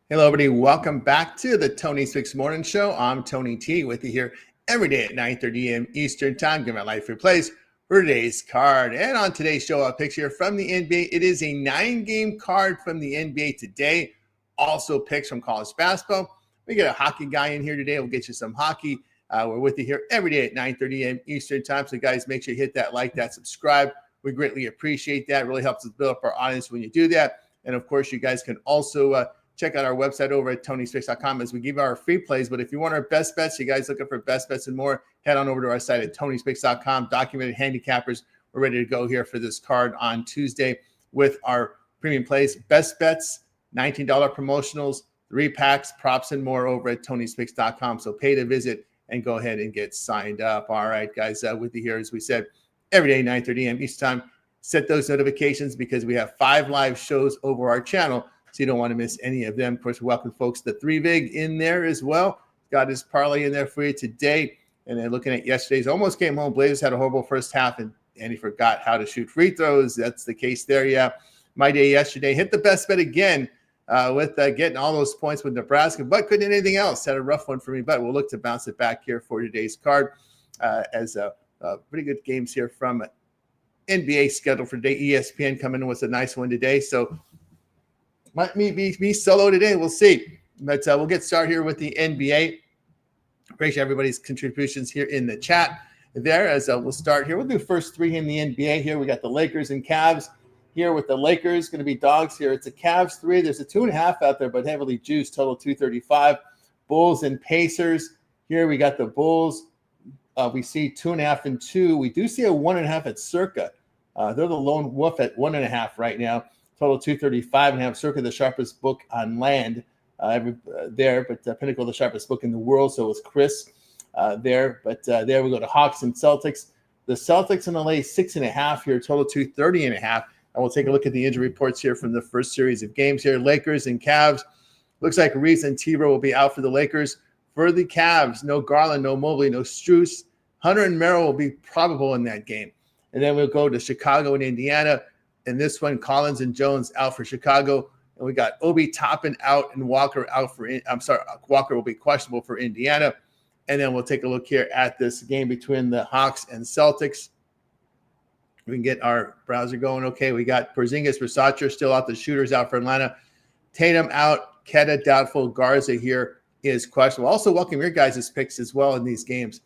Hello, everybody. Welcome back to the Tony Six Morning Show. I'm Tony T with you here every day at 9:30 a.m. Eastern Time. Give my life replays for today's card. And on today's show, a picture from the NBA. It is a 9-game card from the NBA today. Also picks from college basketball. We get a hockey guy in here today. We'll get you some hockey. We're with you here every day at 9:30 a.m. Eastern Time. So, guys, make sure you hit that like, that subscribe. We greatly appreciate that. It really helps us build up our audience when you do that. And, of course, you guys can also check out our website over at tonysfix.com as we give our free plays. But if you want our best bets, you guys looking for best bets and more, head on over to our site at tonysfix.com. Documented handicappers. We're ready to go here for this card on Tuesday with our premium plays. Best bets, $19 promotionals, 3-packs, props, and more over at tonysfix.com. So pay to visit and go ahead and get signed up. All right, guys, with you here, as we said, every day, 9:30 a.m. each time. Set those notifications because we have 5 live shows over our channel, so you don't want to miss any of them. Of course, we welcome folks the 3-vig in there as well. Got his parlay in there for you today. And then looking at yesterday's almost came home. Blazers had a horrible first half, and he forgot how to shoot free throws. That's the case there, yeah. My day yesterday, hit the best bet again with getting all those points with Nebraska, but couldn't hit anything else. Had a rough one for me, but we'll look to bounce it back here for today's card as pretty good games here from NBA scheduled for today. ESPN coming in with a nice one today. So might be solo today. We'll see. But we'll get started here with the NBA. Appreciate everybody's contributions here in the chat there as we'll start here. We'll do first 3 in the NBA here. We got the Lakers and Cavs here with the Lakers. Going to be dogs here. It's a Cavs 3. There's a 2.5 out there, but heavily juiced. Total 235. Bulls and Pacers. Here we got the Bulls. We see 2.5 and 2. We do see a 1.5 at Circa. They're the lone wolf at 1.5 right now. Total 235.5. Circa, the sharpest book on land there, but Pinnacle, the sharpest book in the world. So it was Chris there. But there we go to Hawks and Celtics. The Celtics in the lay 6.5 here. Total 230.5. And we'll take a look at the injury reports here from the first series of games here. Lakers and Cavs. Looks like Reeves and T-Row will be out for the Lakers. For the Cavs, no Garland, no Mobley, no Strus. Hunter and Merrill will be probable in that game. And then we'll go to Chicago and Indiana. And this one, Collins and Jones out for Chicago. And we got Obi Toppin out and Walker out for Walker will be questionable for Indiana. And then we'll take a look here at this game between the Hawks and Celtics. We can get our browser going. Okay, we got Porzingis, Versace still out. The shooters out for Atlanta. Tatum out. Keta doubtful. Garza here is questionable. Also welcome your guys' picks as well in these games.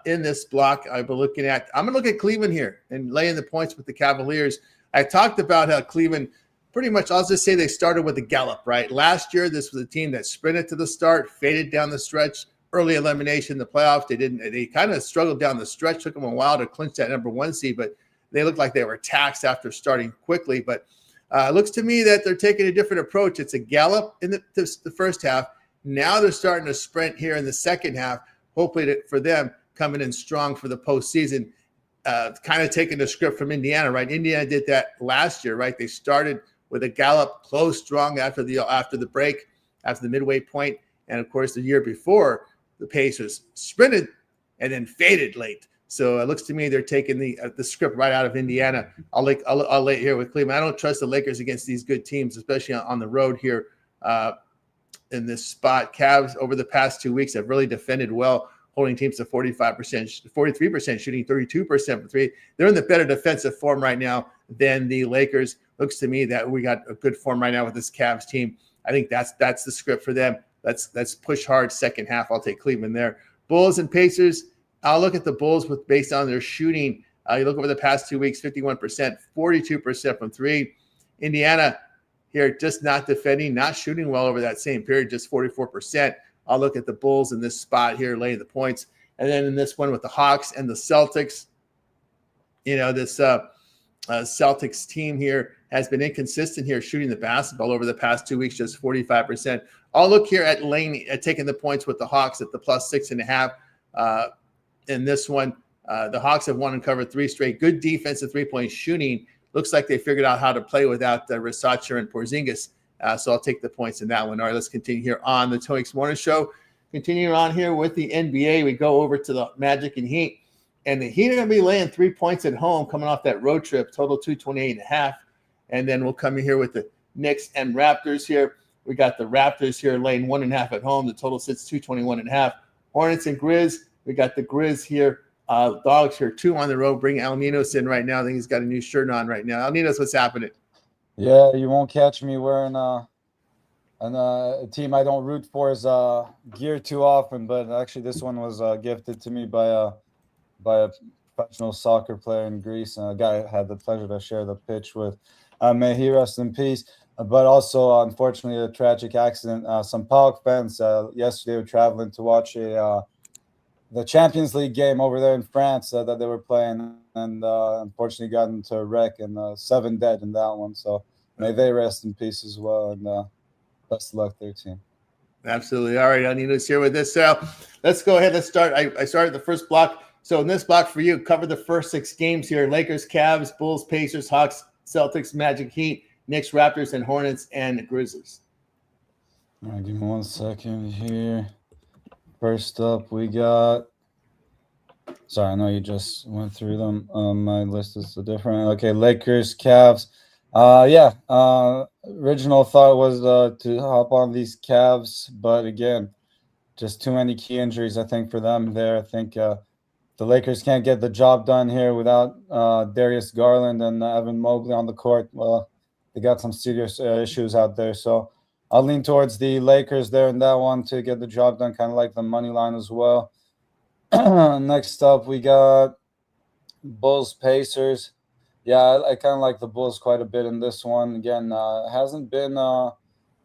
In this block, I'm going to look at Cleveland here and laying the points with the Cavaliers. I talked about how Cleveland pretty much, I'll just say they started with a gallop, right? Last year, this was a team that sprinted to the start, faded down the stretch, early elimination in the playoffs. They kind of struggled down the stretch, took them a while to clinch that number 1 seed, but they looked like they were taxed after starting quickly. But it looks to me that they're taking a different approach. It's a gallop in the first half. Now they're starting to sprint here in the second half, hopefully for them coming in strong for the postseason. Kind of taking the script from Indiana, right? Indiana did that last year, right? They started with a gallop, closed strong after the break, after the midway point. And, of course, the year before, the Pacers sprinted and then faded late. So it looks to me they're taking the script right out of Indiana. I'll lay it here with Cleveland. I don't trust the Lakers against these good teams, especially on the road here in this spot. Cavs over the past 2 weeks have really defended well, holding teams to 45%, 43%, shooting 32% from 3. They're in the better defensive form right now than the Lakers. Looks to me that we got a good form right now with this Cavs team. I think that's the script for them. Let's push hard second half. I'll take Cleveland there. Bulls and Pacers. I'll look at the Bulls based on their shooting. You look over the past 2 weeks, 51%, 42% from 3. Indiana here just not defending, not shooting well over that same period, just 44%. I'll look at the Bulls in this spot here, laying the points. And then in this one with the Hawks and the Celtics, this Celtics team here has been inconsistent here shooting the basketball over the past 2 weeks, just 45%. I'll look here at taking the points with the Hawks at the plus 6.5. In this one, the Hawks have won and covered 3 straight. Good defensive three-point shooting. Looks like they figured out how to play without Versace and Porzingis. So I'll take the points in that one. All right, let's continue here on the Tony Morning Show. Continuing on here with the NBA, we go over to the Magic and Heat. And the Heat are going to be laying 3 points at home coming off that road trip, total 228.5. And then we'll come in here with the Knicks and Raptors here. We got the Raptors here laying 1.5 at home. The total sits 221.5. Hornets and Grizz. We got the Grizz here. Dogs here, 2 on the road. Bring Al Ninos in right now. I think he's got a new shirt on right now. Al Ninos, what's happening? Yeah, you won't catch me wearing a team I don't root for is gear too often, but actually this one was gifted to me by a professional soccer player in Greece, and a guy I had the pleasure to share the pitch with. May he rest in peace. But also, unfortunately, a tragic accident. Some PAOK fans yesterday were traveling to watch the Champions League game over there in France that they were playing, and unfortunately got into a wreck, and 7 dead in that one. So may they rest in peace as well, and best of luck their team. Absolutely. All right, Anito's here with this. Let's go ahead. Let's start. I started the first block. So in this block for you, cover the first 6 games here. Lakers, Cavs, Bulls, Pacers, Hawks, Celtics, Magic, Heat, Knicks, Raptors, and Hornets, and Grizzlies. All right, give me 1 second here. First up, we got – sorry, I know you just went through them. My list is different. Okay, Lakers, Cavs. Original thought was to hop on these Cavs, but again, just too many key injuries, I think, for them there. I think the Lakers can't get the job done here without Darius Garland and Evan Mobley on the court. Well, they got some serious issues out there, so I'll lean towards the Lakers there in that one to get the job done, kind of like the money line as well. Next up, we got Bulls, Pacers. Yeah, I kind of like the Bulls quite a bit in this one. Again, hasn't been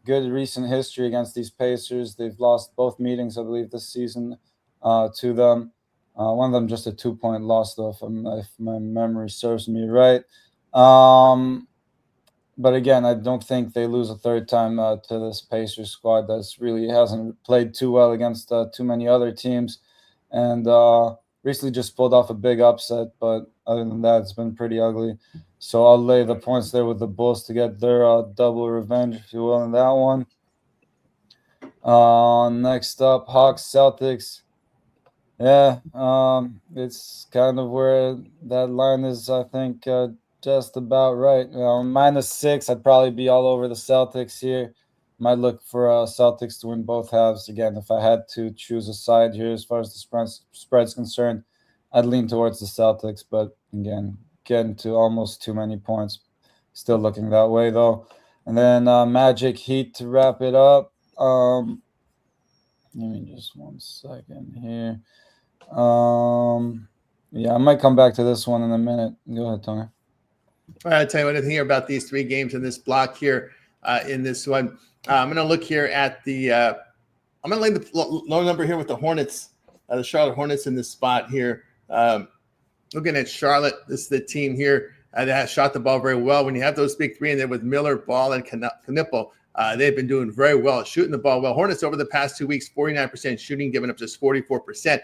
good recent history against these Pacers. They've lost both meetings, I believe, this season to them. One of them just a 2-point loss, though, if my memory serves me right. But again, I don't think they lose a third time to this Pacers squad that's really hasn't played too well against too many other teams, and recently just pulled off a big upset. But other than that, it's been pretty ugly. So I'll lay the points there with the Bulls to get their double revenge, if you will, in that one. Next up, Hawks, Celtics. Yeah, it's kind of where that line is, I think, just about right. -6, I'd probably be all over the Celtics here. Might look for Celtics to win both halves. Again, if I had to choose a side here as far as the spread's concerned, I'd lean towards the Celtics. But again, getting to almost too many points. Still looking that way, though. And then Magic, Heat to wrap it up. Give me just 1 second here. Yeah, I might come back to this one in a minute. Go ahead, Tony. All right, I'll tell you what I think about these 3 games in this block here. In this one, I'm going to look here at the I'm going to lay the low number here with the Hornets, the Charlotte Hornets in this spot here. Looking at Charlotte, this is the team here that has shot the ball very well. When you have those big 3 in there with Miller, Ball, and Knipple, they've been doing very well, shooting the ball well. Hornets over the past 2 weeks, 49% shooting, giving up just 44%.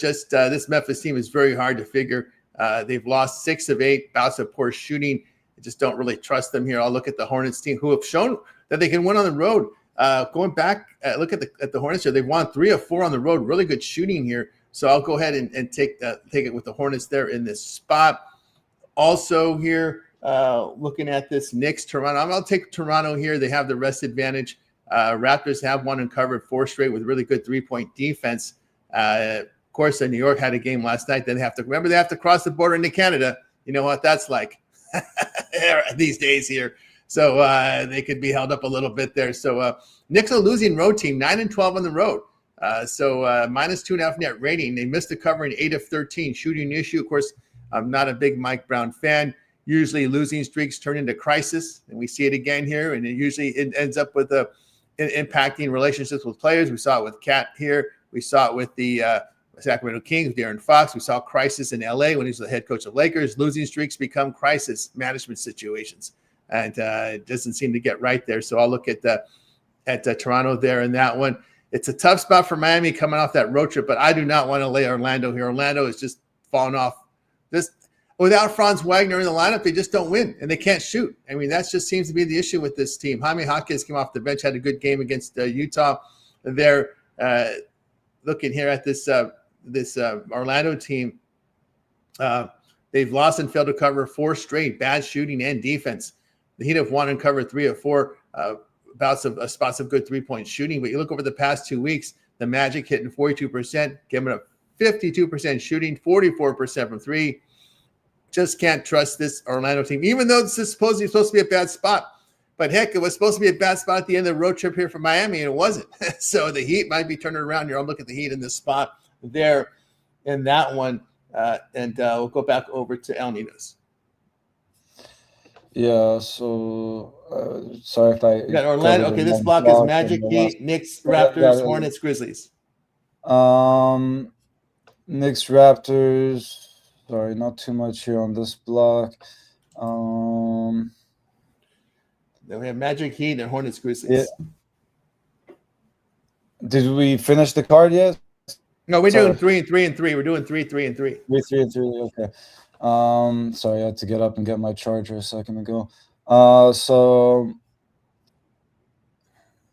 This Memphis team is very hard to figure. They've lost 6 of 8 bouts of poor shooting. I just don't really trust them here. I'll look at the Hornets team, who have shown that they can win on the road. Going back, look at the Hornets here. They've won 3 of 4 on the road. Really good shooting here. So I'll go ahead and take it with the Hornets there in this spot. Also here, looking at this Knicks Toronto, I'll take Toronto here. They have the rest advantage. Raptors have won and covered 4 straight with really good 3-point defense. Of course, New York had a game last night. Then they have to cross the border into Canada. You know what that's like these days here. So they could be held up a little bit there. So Knicks a losing road team, 9-12 on the road. So -2.5 net rating. They missed the cover in 8 of 13. Shooting issue. Of course, I'm not a big Mike Brown fan. Usually losing streaks turn into crisis, and we see it again here. And it ends up with impacting relationships with players. We saw it with Cat here. We saw it with the Sacramento Kings, De'Aaron Fox. We saw crisis in LA when he was the head coach of Lakers. Losing streaks become crisis management situations, and it doesn't seem to get right there. So I'll look at Toronto there in that one. It's a tough spot for Miami coming off that road trip, but I do not want to lay Orlando here. Orlando is just falling off. Without Franz Wagner in the lineup, they just don't win, and they can't shoot. I mean, that just seems to be the issue with this team. Jaime Hawkins came off the bench, had a good game against Utah. They're looking here at this Orlando team. They've lost and failed to cover 4 straight, bad shooting and defense. The Heat have won and covered 3 of 4. spots of good three-point shooting. But you look over the past 2 weeks, the Magic hitting 42%, giving up 52% shooting, 44% from three. Just can't trust this Orlando team, even though this is supposed to be a bad spot. But heck, it was supposed to be a bad spot at the end of the road trip here from Miami, and it wasn't. So the Heat might be turning around here. I'll look at the Heat in this spot there in that one. And we'll go back over to El Ninos. Yeah, so sorry if I got Orlando. Okay, this block is Magic, Heat, Knicks, Raptors, Hornets, Grizzlies. Knicks, Raptors. Sorry, not too much here on this block. Then we have Magic, Heat, and Hornets, Grizzlies. Yeah. Did we finish the card yet? No, we're doing 3 and 3 and 3. We're doing 3, 3 and 3. 3, 3 and 3. Okay. Sorry, I had to get up and get my charger a second ago. So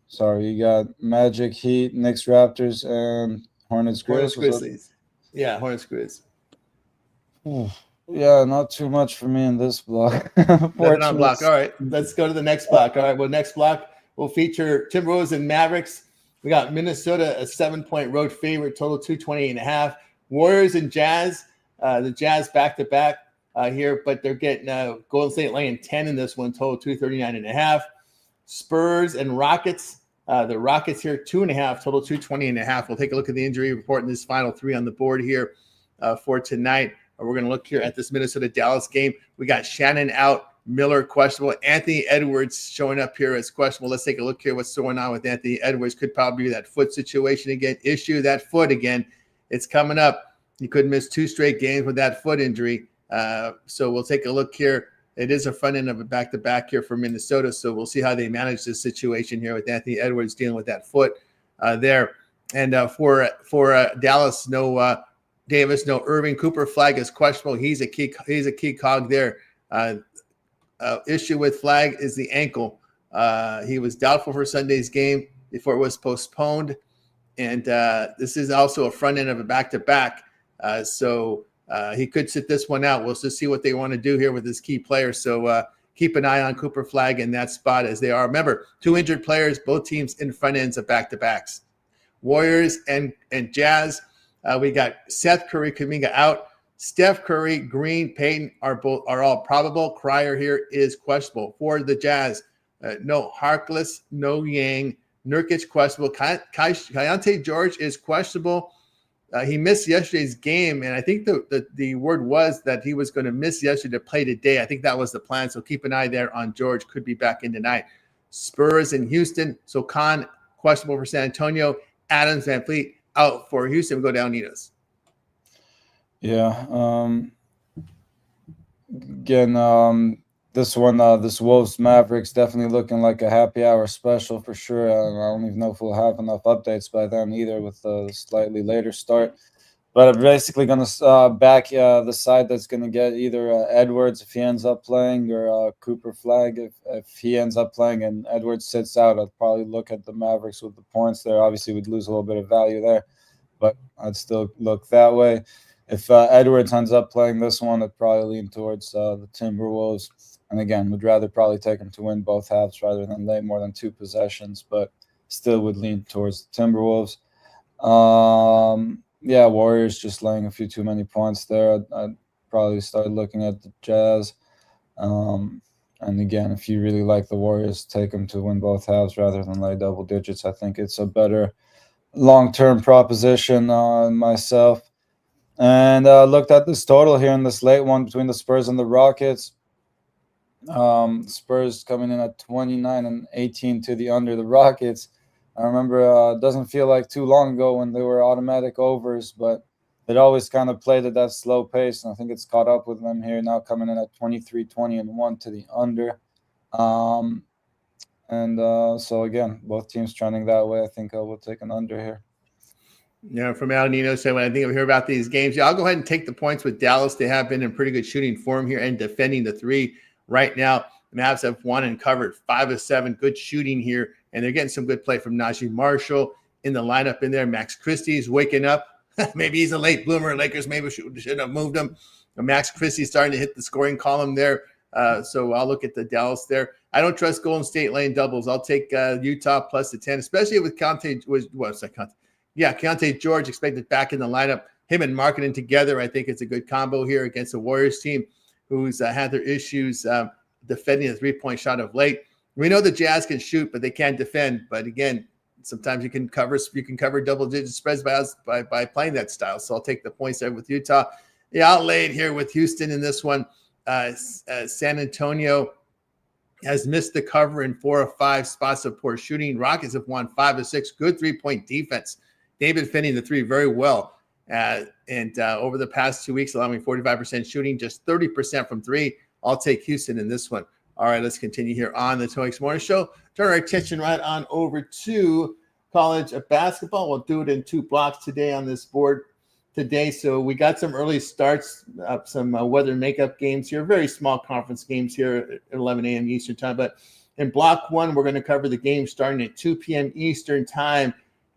sorry, you got Magic, Heat, Knicks, Raptors, and Hornets, Grizzlies. Yeah, Hornets, Grizzlies. Yeah, not too much for me in this block. Nothing on block. All right, let's go to the next block. All right, well, next block will feature Timberwolves and Mavericks. We got Minnesota, a 7-point road favorite, total 228.5. Warriors and Jazz. The Jazz back-to-back here, but they're getting Golden State laying 10 in this one, total 239.5. Spurs and Rockets. The Rockets here, 2.5, total 220.5. We'll take a look at the injury report in this final three on the board here for tonight. We're going to look here at this Minnesota-Dallas game. We got Shannon out, Miller questionable, Anthony Edwards showing up here as questionable. Let's take a look here what's going on with Anthony Edwards. Could probably be that foot situation again, that foot again. It's coming up. He could miss 2 straight games with that foot injury. So we'll take a look here. It is a front end of a back-to-back here for Minnesota, so we'll see how they manage this situation here with Anthony Edwards dealing with that foot there. And for Dallas, no Davis, no Irving. Cooper Flag is questionable. He's a key cog there. Issue with Flag is the ankle. He was doubtful for Sunday's game before it was postponed, and this is also a front end of a back-to-back. So he could sit this one out. We'll just see what they want to do here with his key player. So keep an eye on Cooper Flag in that spot as they are. Remember, 2 injured players, both teams in front ends of back-to-backs. Warriors and Jazz. We got Seth Curry, Kuminga out. Steph Curry, Green, Payton are all probable. Cryer here is questionable. For the Jazz, no Harkless, no Yang. Nurkic questionable. Keyonte George is questionable. He missed yesterday's game, and I think the word was that he was going to miss yesterday to play today. I think that was the plan, so keep an eye there on George. Could be back in tonight. Spurs in Houston. So Khan questionable for San Antonio. Adams, Van Fleet out for Houston. We go down Ninos. Yeah. Again, this one, this Wolves Mavericks definitely looking like a happy hour special for sure. I don't even know if we'll have enough updates by then either with a slightly later start. But I'm basically going to back the side that's going to get either Edwards if he ends up playing or Cooper Flag if he ends up playing and Edwards sits out. I'd probably look at the Mavericks with the points there. Obviously, we'd lose a little bit of value there, but I'd still look that way. If Edwards ends up playing this one, I'd probably lean towards the Timberwolves. And again, would rather probably take them to win both halves rather than lay more than 2 possessions, but still would lean towards the Timberwolves. Yeah, Warriors just laying a few too many points there. I'd probably start looking at the Jazz. And again, if you really like the Warriors, take them to win both halves rather than lay double digits. I think it's a better long-term proposition myself. And looked at this total here in this late one between the Spurs and the Rockets. Spurs coming in at 29 and 18 to the under the Rockets. I remember it doesn't feel like too long ago when they were automatic overs, but it always kind of played at that slow pace, and I think it's caught up with them here now coming in at 23, 20, and 1 to the under. So, again, both teams trending that way. I think we'll take an under here. Yeah, from Al Nino said, when I think of hear about these games, I'll go ahead and take the points with Dallas. They have been in pretty good shooting form here and defending the 3 right now. The Mavs have won and covered 5 of 7. Good shooting here, and they're getting some good play from Najee Marshall in the lineup in there. Max Christie's waking up. Maybe he's a late bloomer. Lakers maybe should have moved him. But Max Christie's starting to hit the scoring column there. So I'll look at the Dallas there. I don't trust Golden State laying doubles. I'll take Utah plus the 10, especially with Keontae George expected back in the lineup. Him and Markkanen together, I think it's a good combo here against the Warriors team, who's had their issues defending a three-point shot of late. We know the Jazz can shoot, but they can't defend. But again, sometimes you can cover double-digit spreads by playing that style. So I'll take the points there with Utah. Yeah, I'll lay it here with Houston in this one. San Antonio has missed the cover in 4 of 5 spots of poor shooting. Rockets have won 5 of 6. Good three-point defense. They've been defending the three very well. And over the past 2 weeks, allowing 45% shooting, just 30% from three. I'll take Houston in this one. All right, let's continue here on the Tony Morning Show. Turn our attention right on over to college basketball. We'll do it in 2 blocks today on this board today. So we got some early starts, some weather makeup games here, very small conference games here at 11 a.m. Eastern time. But in block 1, we're going to cover the game starting at 2 p.m. Eastern time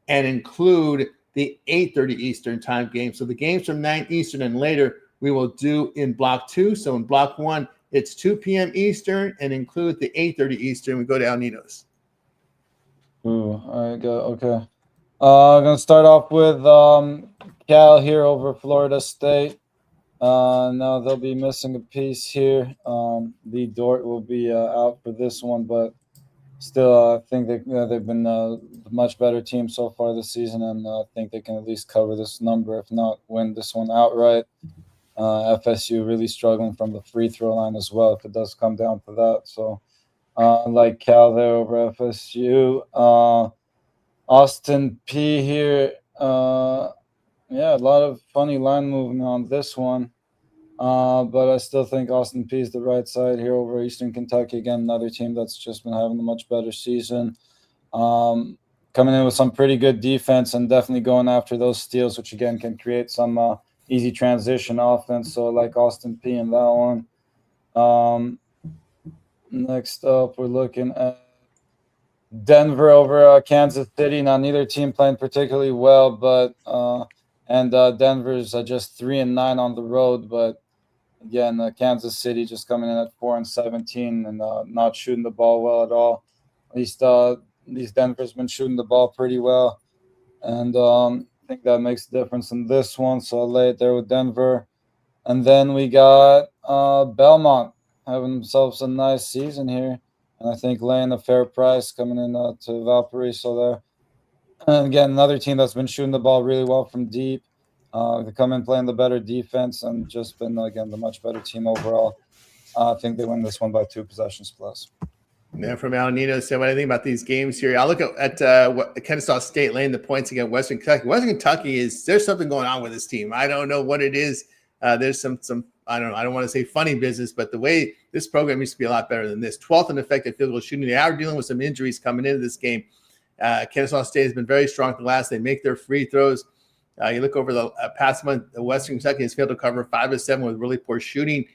and include the 8:30 Eastern time game. So the games from 9 Eastern and later we will do in block 2. So in block 1, it's 2 p.m. Eastern and include the 8:30 Eastern. We go to Al Ninos. Ooh, all right, good. Okay. I'm going to start off with Cal here over Florida State. Now they'll be missing a piece here. Lee Dort will be out for this one, but still, I think they've been a much better team so far this season, and I think they can at least cover this number, if not win this one outright. FSU really struggling from the free throw line as well, if it does come down to that. So, like Cal there over FSU. Austin P here. Yeah, a lot of funny line movement on this one. But I still think Austin P is the right side here over Eastern Kentucky. Again, another team that's just been having a much better season. Coming in with some pretty good defense and definitely going after those steals, which again can create some easy transition offense. So I like Austin P in that one. Next up, we're looking at Denver over Kansas City. Now, neither team playing particularly well, but Denver's just 3-9 on the road. But again, Kansas City just coming in at 4-17 and not shooting the ball well at all. At least Denver's been shooting the ball pretty well, and I think that makes a difference in this one. So I'll lay it there with Denver. And then we got Belmont having themselves a nice season here. And I think laying a fair price coming in to Valparaiso there. And again, another team that's been shooting the ball really well from deep. They come in playing the better defense and just been, again, the much better team overall. I think they win this one by 2 possessions plus. Yeah, from Al Nino said, what I think about these games here. I'll look at what Kennesaw State laying the points against Western Kentucky. Western Kentucky there's something going on with this team. I don't know what it is. There's some I don't want to say funny business, but the way this program used to be a lot better than this. 12th in effective field goal shooting. They are dealing with some injuries coming into this game. Kennesaw State has been very strong at the last. They make their free throws. You look over the past month, Western Kentucky has failed to cover 5 of 7 with really poor shooting.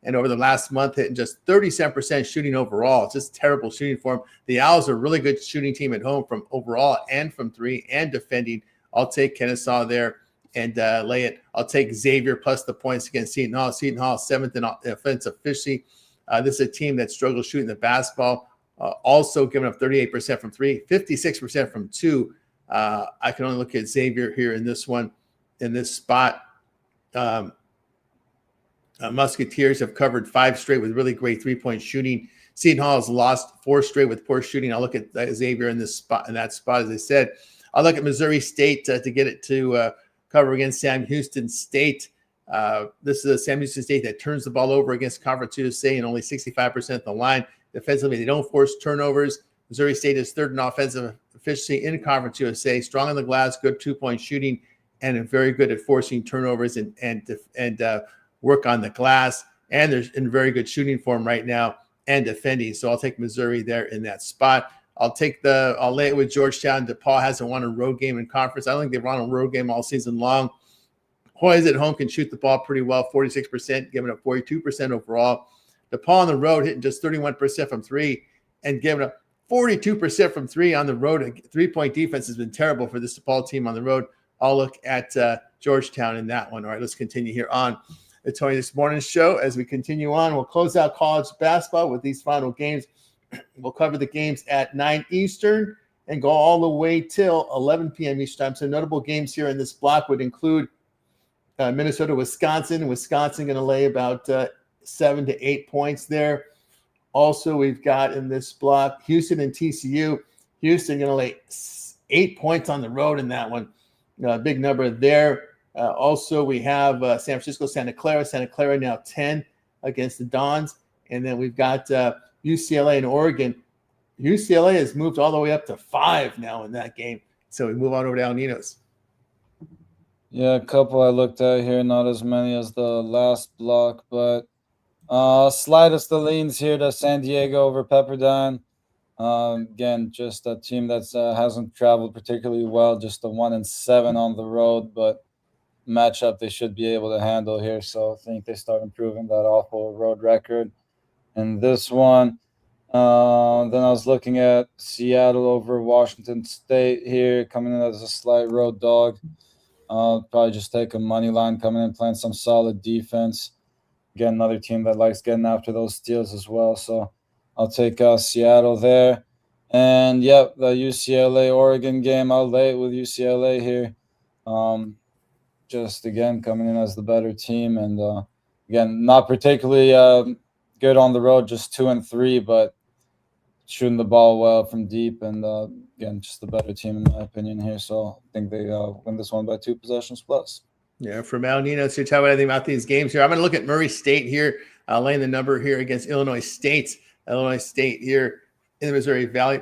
And over the last month, hitting just 37% shooting overall. It's just terrible shooting for them. The Owls are a really good shooting team at home from overall and from 3 and defending. I'll take Kennesaw there and lay it. I'll take Xavier plus the points against Seton Hall. Seton Hall 7th in offensive efficiency. This is a team that struggles shooting the basketball. Also giving up 38% from 3, 56% from 2. I can only look at Xavier here in this one, in this spot. Musketeers have covered 5 straight with really great three-point shooting. Seton Hall has lost 4 straight with poor shooting. I'll look at Xavier in that spot, as I said. I'll look at Missouri State to get it to cover against Sam Houston State. This is a Sam Houston State that turns the ball over against Conference USA and only 65% of the line. Defensively, they don't force turnovers. Missouri State is 3rd in offensive efficiency in Conference USA. Strong on the glass, good 2-point shooting, and very good at forcing turnovers and work on the glass. And they're in very good shooting form right now and defending. So I'll take Missouri there in that spot. I'll lay it with Georgetown. DePaul hasn't won a road game in conference. I don't think they've won a road game all season long. Hoyes at home can shoot the ball pretty well, 46%, giving up 42% overall. DePaul on the road hitting just 31% from 3 and giving up 42% from 3 on the road. 3-point defense has been terrible for this DePaul team on the road. I'll look at Georgetown in that one. All right, let's continue here on the Tony This Morning Show. As we continue on, we'll close out college basketball with these final games We'll cover the games at 9 Eastern and go all the way till 11 p.m. Eastern time. So notable games here in this block would include Minnesota, Wisconsin. Wisconsin going to lay about 7 to 8 points there. Also, we've got in this block Houston and TCU. Houston going to lay 8 points on the road in that one. Big number there. Also, we have San Francisco, Santa Clara. Santa Clara now 10 against the Dons. And then we've got UCLA and Oregon. UCLA has moved all the way up to 5 now in that game. So we move on over to Al Ninos. Yeah, a couple I looked at here, not as many as the last block, but slightest of leans here to San Diego over Pepperdine. Again, just a team that hasn't traveled particularly well, just a 1-7 on the road, but matchup they should be able to handle here. So I think they start improving that awful road record. And this one, then I was looking at Seattle over Washington State here, coming in as a slight road dog. Probably just take a money line coming in, playing some solid defense. Again, another team that likes getting after those steals as well. So I'll take Seattle there. And, yep, the UCLA-Oregon game, I'll lay it with UCLA here. Just, again, coming in as the better team. And, again, not particularly good on the road, just 2-3, but shooting the ball well from deep. And, again, just the better team in my opinion here. So I think they win this one by 2 possessions plus. Yeah, from Al Ninos, you're talking about anything about these games here. I'm going to look at Murray State here, laying the number here against Illinois State. Illinois State here in the Missouri Valley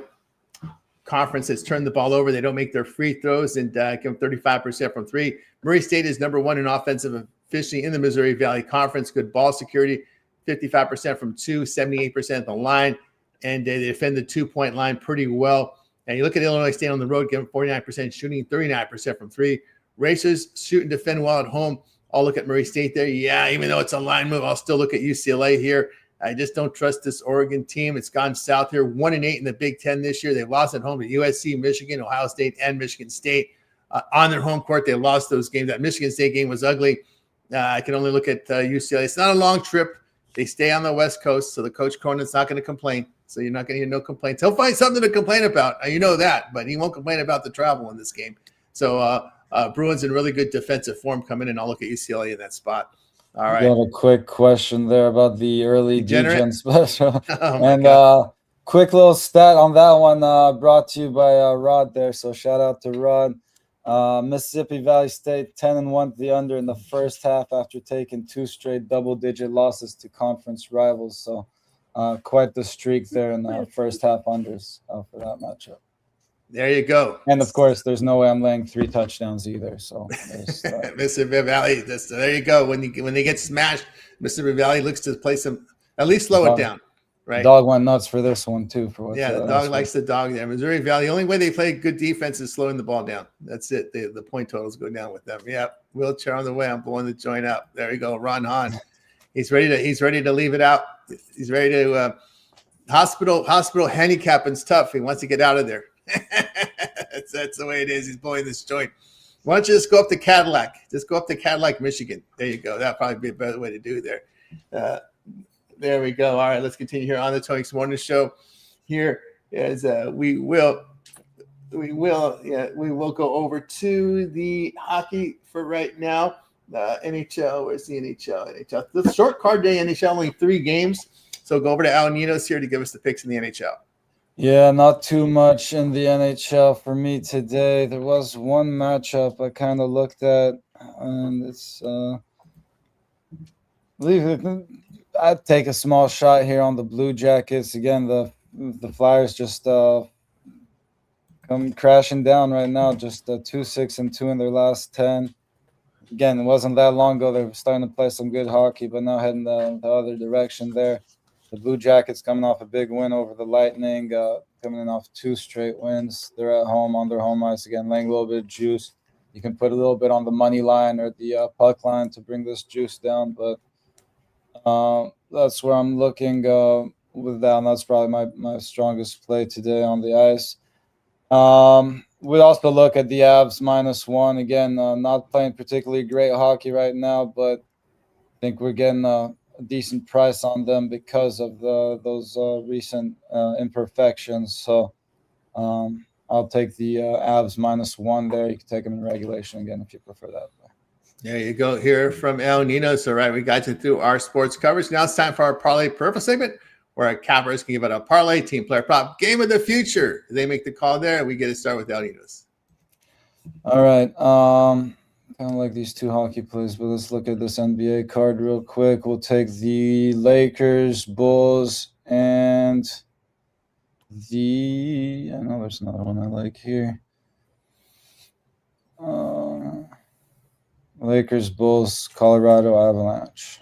Conference has turned the ball over. They don't make their free throws and give them 35% from 3. Murray State is number 1 in offensive efficiency in the Missouri Valley Conference. Good ball security, 55% from 2, 78% at the line, and they defend the 2-point line pretty well. And you look at Illinois State on the road, give them 49% shooting, 39% from 3. Racers shoot and defend well at home. I'll look at Murray State there. Yeah, even though it's a line move, I'll still look at UCLA here. I just don't trust this Oregon team. It's gone south here. 1-8 in the Big Ten this year. They lost at home to USC, Michigan, Ohio State, and Michigan State. On their home court, they lost those games. That Michigan State game was ugly. I can only look at UCLA. It's not a long trip. They stay on the West Coast, so the Coach Cronin's not going to complain. So you're not going to hear no complaints. He'll find something to complain about. You know that, but he won't complain about the travel in this game. So Bruins in really good defensive form coming in. I'll look at UCLA in that spot. All right. Got a quick question there about the early DGen special. Oh quick little stat on that one brought to you by Rod there. So shout out to Rod. Mississippi Valley State 10-1 the under in the first half after taking 2 straight double-digit losses to conference rivals. So quite the streak there in the first half unders for that matchup. There you go. And, of course, there's no way I'm laying 3 touchdowns either. So Mississippi Valley, there you go. When they get smashed, Mississippi Valley looks to play some – at least slow it down, right? Dog went nuts for this one, too. The dog likes the dog there. Missouri Valley, the only way they play good defense is slowing the ball down. That's it. The point totals go down with them. Yeah, wheelchair on the way. I'm blowing the joint up. There you go. Ron Hahn. He's ready to leave it out. He's ready to hospital handicapping's tough. He wants to get out of there. That's the way it is. He's blowing this joint. Why don't you just go up to Cadillac? Just go up to Cadillac, Michigan. There you go. That'd probably be a better way to do it there. There we go. All right, let's continue here on the Tony Morning Show. Here is we will go over to the hockey for right now. NHL. Where's the NHL? The short card day NHL, only 3 games. So go over to Al Ninos here to give us the picks in the NHL. Yeah, not too much in the NHL for me today. There was one matchup I kind of looked at, and it's I'd take a small shot here on the Blue Jackets. Again, the Flyers just come crashing down right now, just 2-6-2 in their last 10. Again, it wasn't that long ago they were starting to play some good hockey, but now heading the other direction there. The Blue Jackets coming off a big win over the Lightning, coming in off 2 straight wins. They're at home on their home ice again, laying a little bit of juice. You can put a little bit on the money line or the puck line to bring this juice down, but that's where I'm looking with that. And that's probably my strongest play today on the ice. We also look at the Avs -1. Again, not playing particularly great hockey right now, but I think we're getting a a decent price on them because of those recent imperfections. So I'll take the Avs -1 there. You can take them in regulation again if you prefer that. There you go. Here from El Nino. So, right, we got you through our sports coverage. Now it's time for our parlay purple segment, where our cappers can give it a parlay, team player prop, game of the future. They make the call there. We get to start with El Nino's. All right. Kind of like these two hockey plays, but let's look at this NBA card real quick. We'll take the Lakers, Bulls, and I know there's another one I like here. Lakers, Bulls, Colorado Avalanche.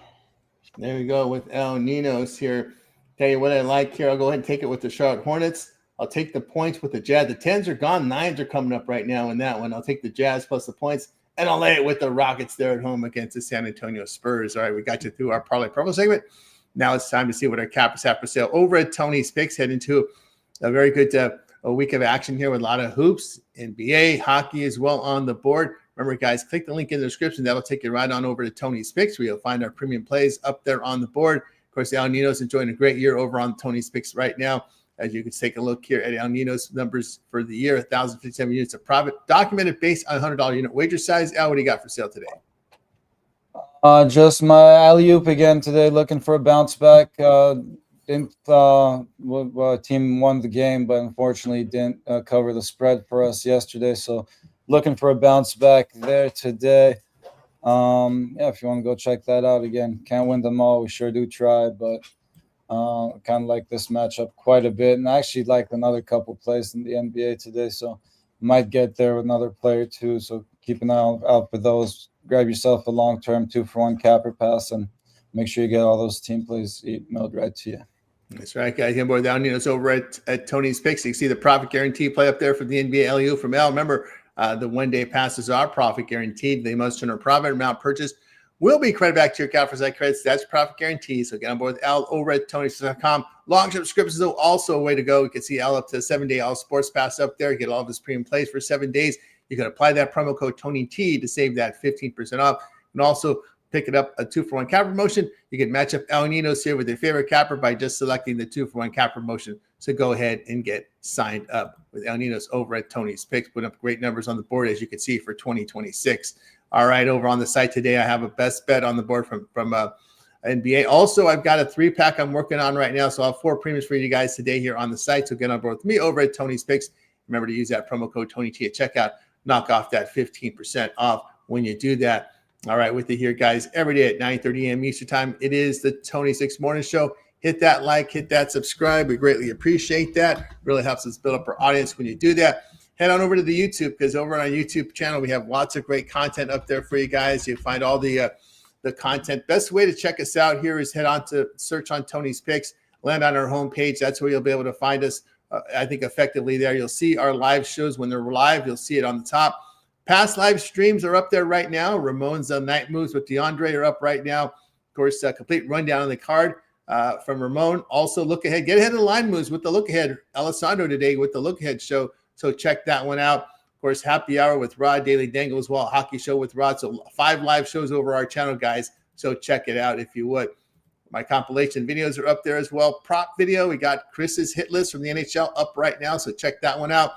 There we go with El Nino's here. Tell you what I like here. I'll go ahead and take it with the Charlotte Hornets. I'll take the points with the Jazz. The 10s are gone. 9s are coming up right now in that one. I'll take the Jazz plus the points, and I'll lay it with the Rockets there at home against the San Antonio Spurs. All right, we got you through our parlay purple segment. Now it's time to see what our cappers have for sale over at Tony's Picks. Head into a very good a week of action here with a lot of hoops, NBA, hockey as well on the board. Remember, guys, click the link in the description. That'll take you right on over to Tony's Picks, where you'll find our premium plays up there on the board. Of course, El Nino's enjoying a great year over on Tony's Picks right now. As you can take a look here at El Nino's numbers for the year, 1,057 units of profit, documented based on $100 unit wager size. Al, what do you got for sale today? Just my alley-oop again today, looking for a bounce back. Team won the game, but unfortunately didn't cover the spread for us yesterday. So looking for a bounce back there today. If you want to go check that out again, can't win them all. We sure do try, but kind of like this matchup quite a bit. And I actually like another couple plays in the NBA today, so might get there with another player too. So keep an eye out for those. Grab yourself a long-term 2-for-1 capper pass and make sure you get all those team plays emailed right to you. That's right, guys. Him boy down, it's over at Tony's Picks. You can see the profit guarantee play up there for the NBA LU from Al. Remember, the one-day passes are profit guaranteed. They must turn a profit amount purchased will be credited back to your account for site credits. That's profit guaranteed. So get on board with Al over at TonySpicks.com. Long subscriptions are also a way to go. You can see Al up to 7-day All Sports Pass up there. Get all of his premium plays for 7 days. You can apply that promo code TonyT to save that 15% off. And also pick it up a 2-for-1 capper promotion. You can match up El Nino's here with your favorite capper by just selecting the 2-for-1 capper promotion. So go ahead and get signed up with El Nino's over at Tony's Picks. Putting up great numbers on the board, as you can see, for 2026. All right, over on the site today, I have a best bet on the board from NBA. Also, I've got a 3-pack I'm working on right now. So I'll have 4 premiums for you guys today here on the site. So get on board with me over at Tony's Picks. Remember to use that promo code TonyT at checkout. Knock off that 15% off when you do that. All right, with you here, guys, every day at 9:30 a.m. Eastern time. It is the Tony Six Morning Show. Hit that like, hit that subscribe. We greatly appreciate that. Really helps us build up our audience when you do that. Head on over to the YouTube, because over on our YouTube channel, we have lots of great content up there for you guys. You find all the content. Best way to check us out here is head on to search on Tony's Picks, land on our homepage. That's where you'll be able to find us, I think, effectively there. You'll see our live shows. When they're live, you'll see it on the top. Past live streams are up there right now. Ramon's Night Moves with DeAndre are up right now. Of course, a complete rundown on the card from Ramon. Also, look ahead. Get ahead of the line moves with the look ahead. Alessandro today with the look ahead show. So check that one out. Of course, happy hour with Rod, Daily Dangle as well. Hockey show with Rod. So 5 live shows over our channel, guys. So check it out if you would. My compilation videos are up there as well. Prop video. We got Chris's hit list from the NHL up right now. So check that one out.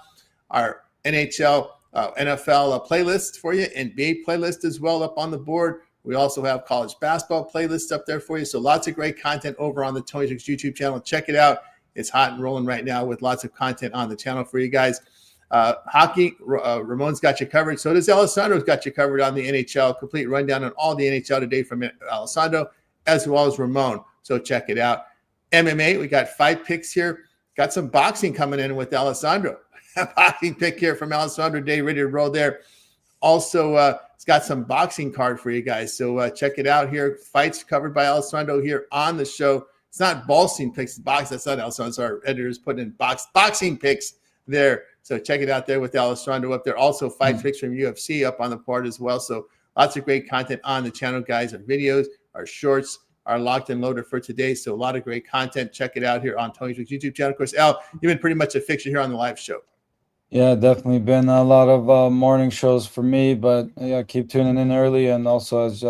Our NHL NFL playlist for you, NBA playlist as well up on the board. We also have college basketball playlists up there for you. So lots of great content over on the Tony Six YouTube channel. Check it out. It's hot and rolling right now with lots of content on the channel for you guys. Hockey, Ramon's got you covered. So does Alessandro's got you covered on the NHL. Complete rundown on all the NHL today from Alessandro as well as Ramon. So check it out. MMA, we got 5 picks here. Got some boxing coming in with Alessandro. Boxing pick here from Alessandro Day, ready to roll there. Also, it's got some boxing card for you guys. So check it out here. Fights covered by Alessandro here on the show. It's not boxing picks, it's box. That's not Alessandro. So our editors putting in boxing picks there. So check it out there with Alessandro up there. Also, fight picks from UFC up on the board as well. So lots of great content on the channel, guys. Our videos, our shorts, are locked and loaded for today. So a lot of great content. Check it out here on Tony's YouTube channel. Of course, Al, you've been pretty much a fixture here on the live show. Yeah, definitely been a lot of morning shows for me, but yeah, keep tuning in early. And also, as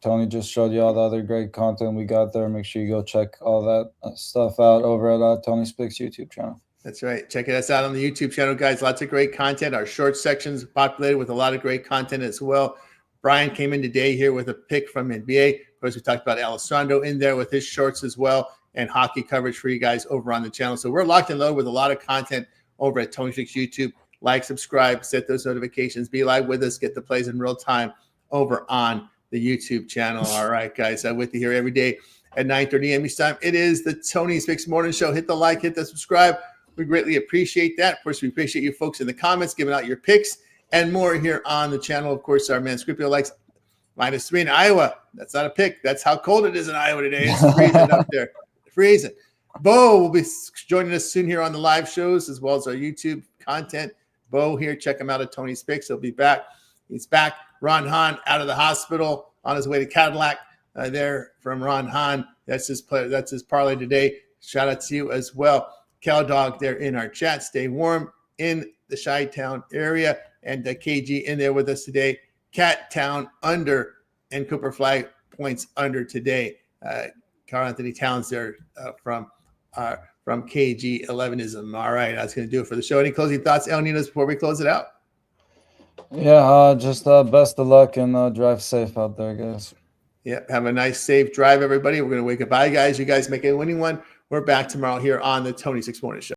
Tony just showed you all the other great content we got there. Make sure you go check all that stuff out over at Tony Spicks YouTube channel. That's right. Check us out on the YouTube channel, guys. Lots of great content. Our short sections populated with a lot of great content as well. Brian came in today here with a pick from NBA. Of course, we talked about Alessandro in there with his shorts as well, and hockey coverage for you guys over on the channel. So we're locked and loaded with a lot of content over at Tony Spicks YouTube. Like, subscribe, set those notifications, be live with us, get the plays in real time over on the YouTube channel. All right, guys, I'm with you here every day at 9:30 a.m. Eastern time. It is the Tony Spicks Morning Show. Hit the like, hit the subscribe. We greatly appreciate that. Of course, we appreciate you folks in the comments giving out your picks and more here on the channel. Of course, our man Scripio likes -3 in Iowa. That's not a pick. That's how cold it is in Iowa today. It's freezing up there. Freezing. Bo will be joining us soon here on the live shows as well as our YouTube content. Bo here. Check him out at Tony Spicks. He'll be back. He's back. Ron Hahn out of the hospital on his way to Cadillac there from Ron Hahn. That's his parlay today. Shout out to you as well. Cow Dog there in our chat. Stay warm in the Chi-Town area. And KG in there with us today. Cat Town under and Cooper Flag points under today. Carl Anthony Towns there from KG 11ism. All right, that's going to do it for the show. Any closing thoughts, El Ninos, before we close it out? Yeah, just best of luck and drive safe out there, guys. Yeah, have a nice, safe drive, everybody. We're going to wake up. Bye, guys. You guys make a winning one. We're back tomorrow here on the Tony Spicks Morning Show.